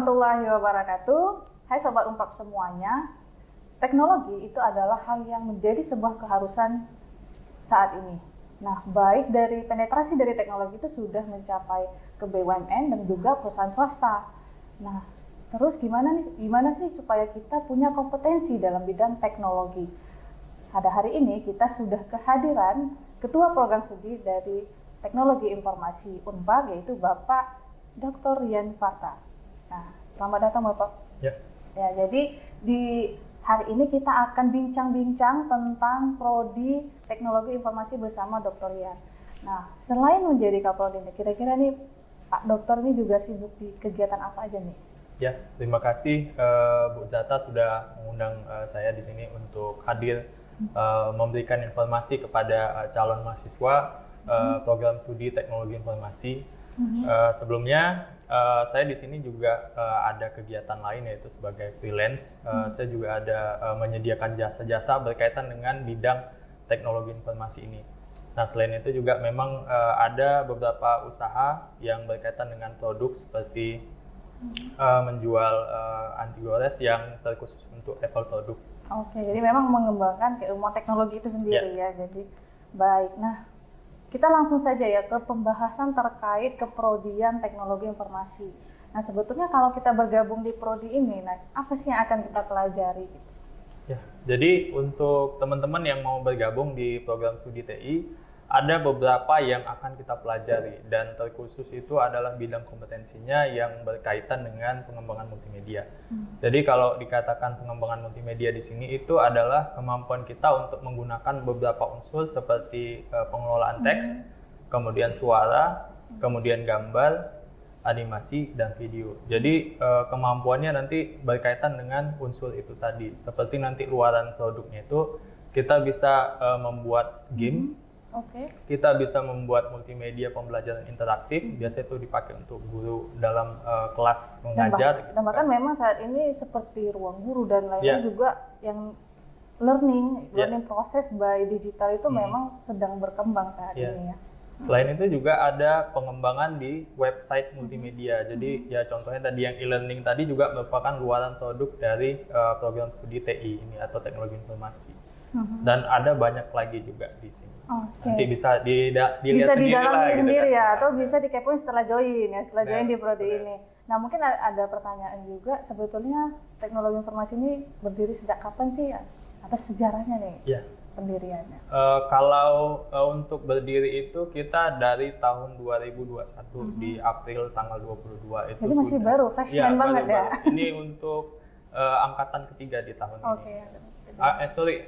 warahmatullahi wabarakatuh. Hai Sobat Unpad semuanya. Teknologi itu adalah hal yang menjadi sebuah keharusan saat ini. Nah, baik dari penetrasi dari teknologi itu sudah mencapai ke BUMN dan juga perusahaan swasta. Nah, terus gimana sih supaya kita punya kompetensi dalam bidang teknologi? Pada hari ini kita sudah kehadiran Ketua Program Studi dari Teknologi Informasi Unpad, yaitu Bapak Dr. Rian Farta. Nah, selamat datang Bapak. Ya. Ya, jadi di hari ini kita akan bincang-bincang tentang Prodi Teknologi Informasi bersama Dr. Rian. Nah, selain menjadi Kaprodi, kira-kira nih Pak Dokter ini juga sibuk di kegiatan apa aja nih? Ya, terima kasih Bu Zata sudah mengundang saya di sini untuk hadir memberikan informasi kepada calon mahasiswa program studi Teknologi Informasi. Sebelumnya saya di sini juga ada kegiatan lain, yaitu sebagai freelance. Saya juga ada menyediakan jasa-jasa berkaitan dengan bidang teknologi informasi ini. Nah, selain itu juga memang ada beberapa usaha yang berkaitan dengan produk seperti menjual anti gores yang terkhusus untuk Apple produk. Oke, jadi memang mengembangkan keilmuan teknologi itu sendiri ya. Jadi baik. Nah, kita langsung saja ya ke pembahasan terkait keprodian teknologi informasi. Nah, sebetulnya kalau kita bergabung di prodi ini, nah apa sih yang akan kita pelajari? Ya, jadi untuk teman-teman yang mau bergabung di program studi TI, ada beberapa yang akan kita pelajari, dan terkhusus itu adalah bidang kompetensinya yang berkaitan dengan pengembangan multimedia. Jadi kalau dikatakan pengembangan multimedia di sini itu adalah kemampuan kita untuk menggunakan beberapa unsur seperti pengelolaan teks, kemudian suara, kemudian gambar, animasi, dan video. Jadi kemampuannya nanti berkaitan dengan unsur itu tadi. Seperti nanti luaran produknya itu kita bisa membuat game. Kita bisa membuat multimedia pembelajaran interaktif, biasanya itu dipakai untuk guru dalam kelas mengajar. Dan bahkan memang saat ini seperti ruang guru dan lainnya juga yang learning proses by digital itu memang sedang berkembang saat ini ya. Selain itu juga ada pengembangan di website multimedia. Jadi ya contohnya tadi yang e-learning tadi juga merupakan luaran produk dari program studi TI ini atau teknologi informasi. Dan ada banyak lagi juga di sini. Nanti bisa dilihat di dalam gitu sendiri kan. ya, atau bisa dikepoin setelah join ya, join di prodi ini. Nah, mungkin ada pertanyaan juga, sebetulnya teknologi informasi ini berdiri sejak kapan sih ya? Atau sejarahnya nih pendiriannya? Kalau untuk berdiri itu kita dari tahun 2021 di April tanggal 22 itu. Jadi masih baru, freshman banget ya? Ini untuk angkatan ketiga di tahun ini.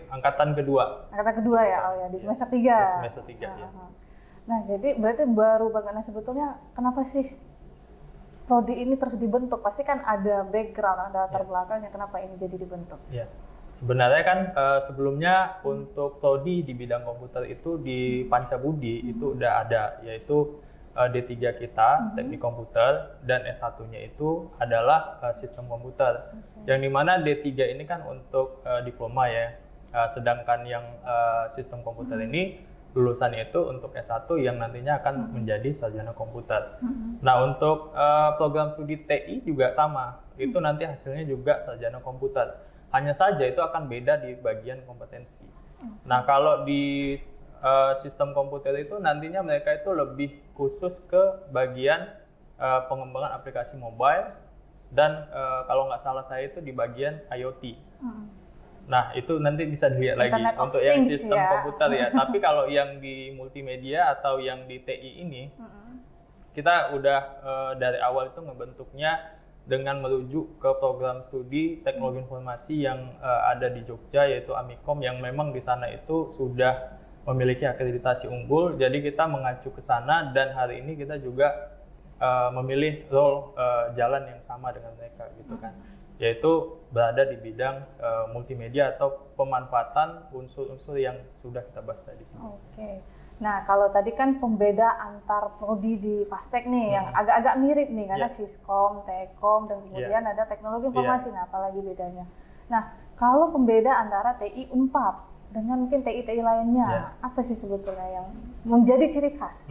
Angkatan kedua. Angkatan kedua ya, di semester 3. Di semester 3 ya. Nah, jadi berarti baru banget. Nah, sebetulnya kenapa sih prodi ini terus dibentuk? Pasti kan ada background, ada latar belakangnya kenapa ini jadi dibentuk. Ya. Sebenarnya kan sebelumnya untuk prodi di bidang komputer itu di Pancabudi itu udah ada, yaitu D3 kita, teknik komputer, dan S1-nya itu adalah sistem komputer. Yang dimana D3 ini kan untuk diploma ya, sedangkan yang sistem komputer ini lulusannya itu untuk S1 yang nantinya akan menjadi sarjana komputer. Nah, untuk program studi TI juga sama, itu nanti hasilnya juga sarjana komputer. Hanya saja itu akan beda di bagian kompetensi. Nah, kalau di sistem komputer itu nantinya mereka itu lebih khusus ke bagian pengembangan aplikasi mobile, dan kalau nggak salah saya itu di bagian IoT. Nah, itu nanti bisa dilihat lagi untuk yang sistem komputer ya. Tapi kalau yang di multimedia atau yang di TI ini, kita udah dari awal itu ngebentuknya dengan merujuk ke program studi teknologi informasi yang ada di Jogja, yaitu Amikom, yang memang di sana itu sudah memiliki akreditasi unggul. Jadi kita mengacu ke sana, dan hari ini kita juga memilih role jalan yang sama dengan mereka gitu kan, yaitu berada di bidang multimedia atau pemanfaatan unsur-unsur yang sudah kita bahas tadi. Nah, kalau tadi kan pembeda antar prodi di Fastek nih yang agak-agak mirip nih, karena Siskom, Tekom, dan kemudian ada teknologi informasi. Nah, apalagi bedanya? Nah, kalau pembeda antara TI Unpad dengan mungkin TI-TI lainnya, apa sih sebetulnya yang menjadi ciri khas?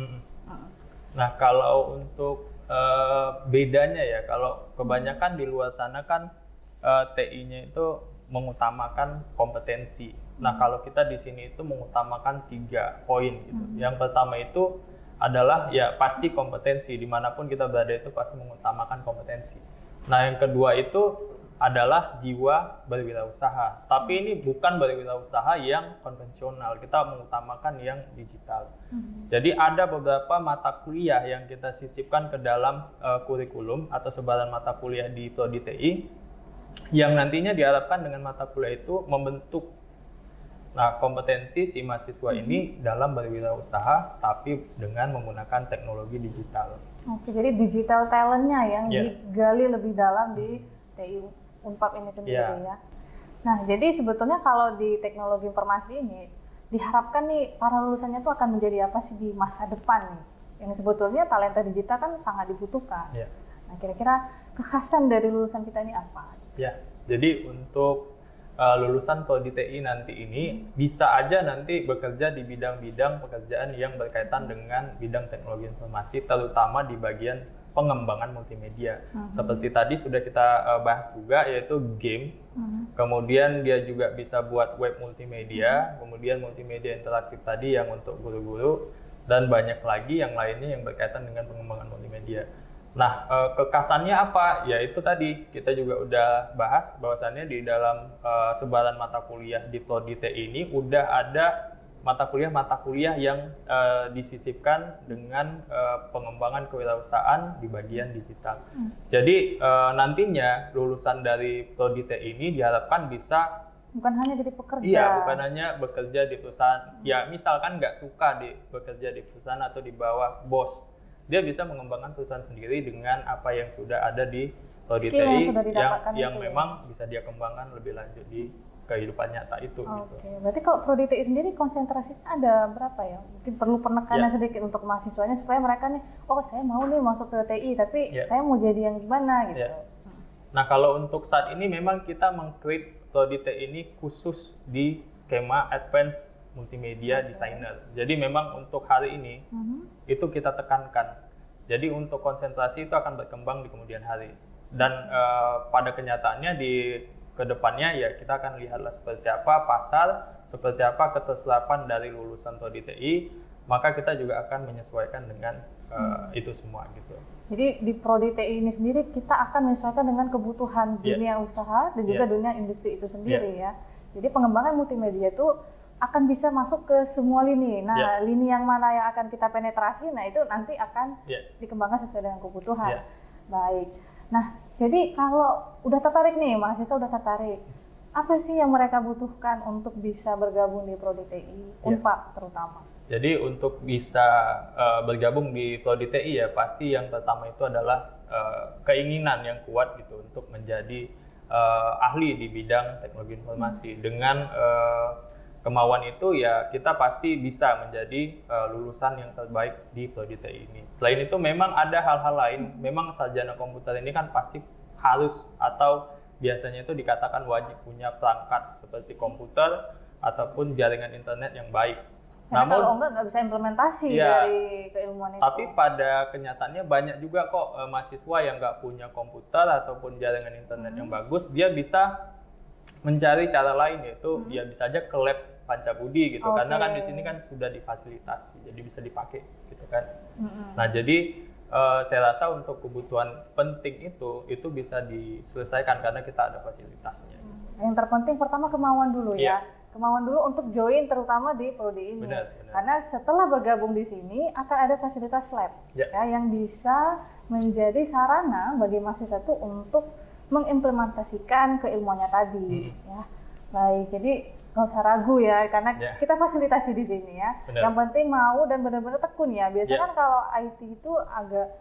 Nah, kalau untuk bedanya ya, kalau kebanyakan di luar sana kan TI-nya itu mengutamakan kompetensi. Nah, kalau kita di sini itu mengutamakan 3 poin gitu. Yang pertama itu adalah ya pasti kompetensi, dimanapun kita berada itu pasti mengutamakan kompetensi. Nah, yang kedua itu adalah jiwa berwirausaha. Tapi ini bukan berwirausaha yang konvensional, kita mengutamakan yang digital. Jadi ada beberapa mata kuliah yang kita sisipkan ke dalam kurikulum atau sebaran mata kuliah di Prodi TI yang nantinya diharapkan dengan mata kuliah itu membentuk kompetensi si mahasiswa ini dalam berwirausaha tapi dengan menggunakan teknologi digital. Oke, jadi digital talent-nya yang digali lebih dalam di TI Unpad ini sendiri ya. Nah, jadi sebetulnya kalau di teknologi informasi ini diharapkan nih para lulusannya itu akan menjadi apa sih di masa depan nih? Yang sebetulnya talenta digital kan sangat dibutuhkan. Nah, kira-kira kekhasan dari lulusan kita ini apa? Ya, jadi untuk lulusan Prodi TI nanti ini bisa aja nanti bekerja di bidang-bidang pekerjaan yang berkaitan dengan bidang teknologi informasi, terutama di bagian pengembangan multimedia. Seperti tadi sudah kita bahas juga, yaitu game. Kemudian dia juga bisa buat web multimedia, kemudian multimedia interaktif tadi yang untuk guru-guru, dan banyak lagi yang lainnya yang berkaitan dengan pengembangan multimedia. Nah, kekhasannya apa? Ya itu tadi kita juga udah bahas bahwasannya di dalam sebaran mata kuliah di Prodi TI ini udah ada mata kuliah yang disisipkan dengan pengembangan kewirausahaan di bagian digital. Jadi nantinya lulusan dari Prodi TI ini diharapkan bisa bukan hanya jadi pekerja. Iya, bukan hanya bekerja di perusahaan. Ya, misalkan nggak suka bekerja di perusahaan atau di bawah bos, dia bisa mengembangkan perusahaan sendiri dengan apa yang sudah ada di Prodi TI yang memang bisa dia kembangkan lebih lanjut di kehidupan nyata itu. Oke, berarti kalau Prodi TI sendiri konsentrasinya ada berapa ya? Mungkin perlu penekanan sedikit untuk mahasiswanya supaya mereka nih, oh saya mau nih masuk ke TI, tapi saya mau jadi yang gimana gitu. Nah, kalau untuk saat ini memang kita meng-create Prodi TI ini khusus di skema Advanced Multimedia Designer. Jadi memang untuk hari ini itu kita tekankan. Jadi untuk konsentrasi itu akan berkembang di kemudian hari. Dan pada kenyataannya di kedepannya ya kita akan lihatlah seperti apa pasar, seperti apa keterserapan dari lulusan Prodi TI, maka kita juga akan menyesuaikan dengan itu semua gitu. Jadi di Prodi TI ini sendiri kita akan menyesuaikan dengan kebutuhan dunia usaha dan juga dunia industri itu sendiri ya. Jadi pengembangan multimedia itu akan bisa masuk ke semua lini. Nah, lini yang mana yang akan kita penetrasi, nah itu nanti akan dikembangkan sesuai dengan kebutuhan. Baik. Nah, jadi kalau udah tertarik nih, mahasiswa udah tertarik, apa sih yang mereka butuhkan untuk bisa bergabung di Prodi TI, Unpad terutama? Jadi untuk bisa bergabung di Prodi TI ya pasti yang pertama itu adalah keinginan yang kuat gitu untuk menjadi ahli di bidang teknologi informasi. Dengan kemauan itu ya kita pasti bisa menjadi lulusan yang terbaik di Prodi TI ini. Selain itu memang ada hal-hal lain, memang sarjana komputer ini kan pasti harus atau biasanya itu dikatakan wajib punya perangkat seperti komputer ataupun jaringan internet yang baik. Karena kalau enggak bisa implementasi dari keilmuan itu. Tapi pada kenyataannya banyak juga kok mahasiswa yang nggak punya komputer ataupun jaringan internet yang bagus, dia bisa mencari cara lain, yaitu ya bisa aja ke lab Pancabudi gitu, karena kan di sini kan sudah difasilitasi, jadi bisa dipakai gitu kan. Nah jadi saya rasa untuk kebutuhan penting itu bisa diselesaikan karena kita ada fasilitasnya. Yang terpenting pertama kemauan dulu ya. Kemauan dulu untuk join terutama di Prodi ini. Benar. Karena setelah bergabung di sini akan ada fasilitas lab ya, yang bisa menjadi sarana bagi mahasiswa itu untuk mengimplementasikan keilmuannya tadi ya. Baik, jadi nggak usah ragu ya karena kita fasilitasi di sini ya. Yang penting mau dan benar-benar tekun ya. Biasanya kan kalau IT itu agak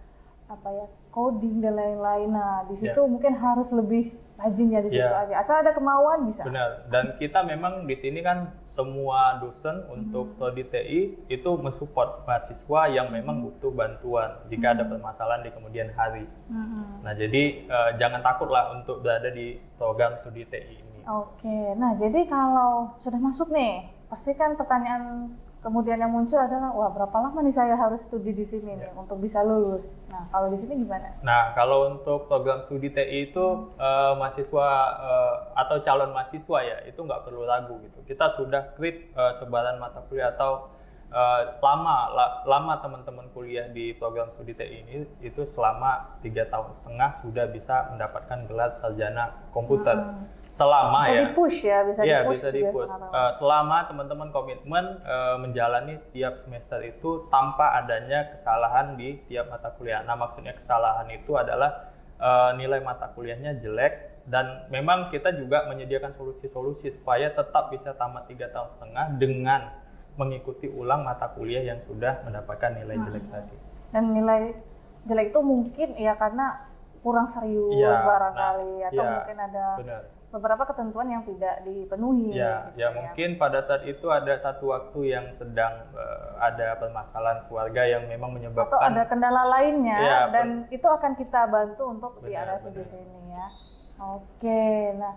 coding dan lain-lain. Nah, di situ mungkin harus lebih rajin ya di situ aja. Asal ada kemauan bisa. Benar. Dan kita memang di sini kan semua dosen untuk Prodi TI itu mensupport mahasiswa yang memang butuh bantuan jika ada permasalahan di kemudian hari. Nah, jadi jangan takutlah untuk berada di program Prodi TI ini. Oke. Nah, jadi kalau sudah masuk nih, pasti kan pertanyaan kemudian yang muncul adalah, wah berapa lama nih saya harus studi di sini nih untuk bisa lulus. Nah, kalau di sini gimana? Nah, kalau untuk program studi TI itu mahasiswa atau calon mahasiswa ya, itu nggak perlu ragu gitu. Kita sudah create sebaran mata kuliah atau lama teman-teman kuliah di program studi TI ini itu selama 3,5 tahun sudah bisa mendapatkan gelar sarjana komputer. Selama bisa di-push ya, bisa di-push. Selama teman-teman komitmen menjalani tiap semester itu tanpa adanya kesalahan di tiap mata kuliah. Nah, maksudnya kesalahan itu adalah nilai mata kuliahnya jelek, dan memang kita juga menyediakan solusi-solusi supaya tetap bisa tamat 3,5 tahun dengan mengikuti ulang mata kuliah yang sudah mendapatkan nilai jelek tadi. Dan nilai jelek itu mungkin ya karena kurang serius barangkali, atau mungkin ada beberapa ketentuan yang tidak dipenuhi. Mungkin pada saat itu ada satu waktu yang sedang ada permasalahan keluarga yang memang menyebabkan, atau ada kendala lainnya, dan itu akan kita bantu untuk diatasi di sini ya. Oke, nah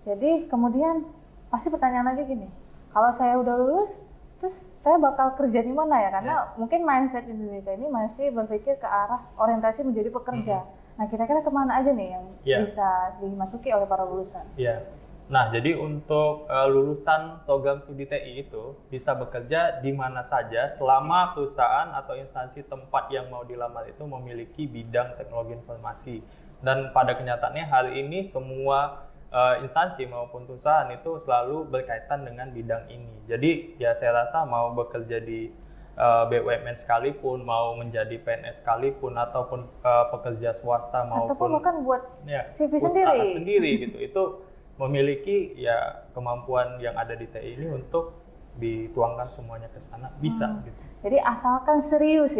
jadi kemudian pasti pertanyaan lagi gini, kalau saya udah lulus, terus saya bakal kerja di mana ya? Karena mungkin mindset Indonesia ini masih berpikir ke arah orientasi menjadi pekerja. Nah, kira-kira kemana aja nih yang bisa dimasuki oleh para lulusan? Nah, jadi untuk lulusan program studi TI itu bisa bekerja di mana saja selama perusahaan atau instansi tempat yang mau dilamar itu memiliki bidang teknologi informasi. Dan pada kenyataannya hari ini semua instansi maupun perusahaan itu selalu berkaitan dengan bidang ini. Jadi ya saya rasa mau bekerja di BUMN sekalipun, mau menjadi PNS sekalipun, ataupun pekerja swasta maupun bahkan buat CV sendiri gitu, itu memiliki ya kemampuan yang ada di TI ini untuk dituangkan semuanya ke sana bisa gitu. Jadi asalkan serius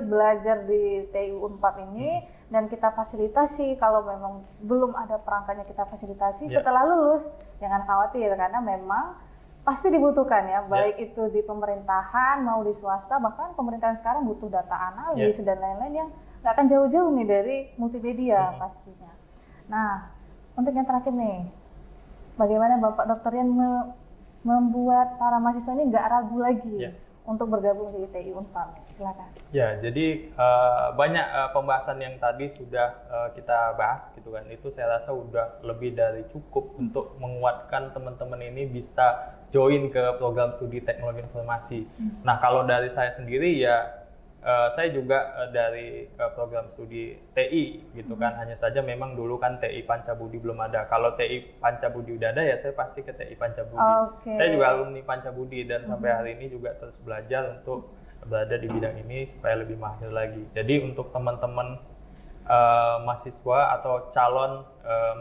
belajar di TI Unpad ini, dan kita fasilitasi. Kalau memang belum ada perangkatnya kita fasilitasi setelah lulus, jangan khawatir karena memang pasti dibutuhkan ya, baik itu di pemerintahan mau di swasta, bahkan pemerintahan sekarang butuh data analis dan lain-lain yang nggak akan jauh-jauh nih dari multimedia pastinya. Nah, untuk yang terakhir nih, bagaimana Bapak Dr. Rian membuat para mahasiswa ini nggak ragu lagi untuk bergabung di TI Unpad? Silakan. Ya, jadi banyak pembahasan yang tadi sudah kita bahas gitu kan. Itu saya rasa udah lebih dari cukup untuk menguatkan teman-teman ini bisa join ke program studi teknologi informasi. Nah, kalau dari saya sendiri ya saya juga dari program studi TI gitu kan. Hanya saja memang dulu kan TI Pancabudi belum ada. Kalau TI Pancabudi udah ada ya saya pasti ke TI Pancabudi. Saya juga alumni Pancabudi dan sampai hari ini juga terus belajar untuk berada di bidang ini supaya lebih mahir lagi. Jadi untuk teman-teman mahasiswa atau calon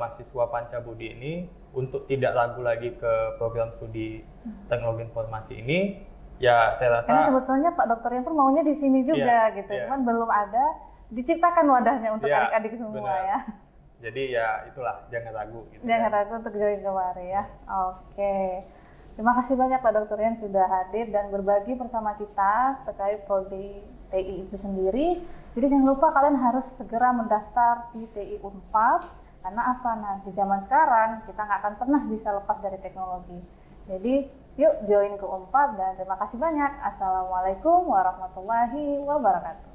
mahasiswa Pancabudi ini untuk tidak ragu lagi ke program studi teknologi informasi ini, ya saya rasa. Karena sebetulnya Pak Dr. Rian pun maunya di sini juga gitu, cuman belum ada diciptakan wadahnya untuk adik-adik semua ya. Jadi ya itulah, jangan ragu. Gitu jangan ragu untuk join kemari ya. Oke. Terima kasih banyak Pak Dr. Rian sudah hadir dan berbagi bersama kita terkait prodi TI itu sendiri. Jadi jangan lupa kalian harus segera mendaftar di TI Unpad, karena apa? Nah, di zaman sekarang kita nggak akan pernah bisa lepas dari teknologi. Jadi yuk join ke Unpad dan terima kasih banyak. Assalamualaikum warahmatullahi wabarakatuh.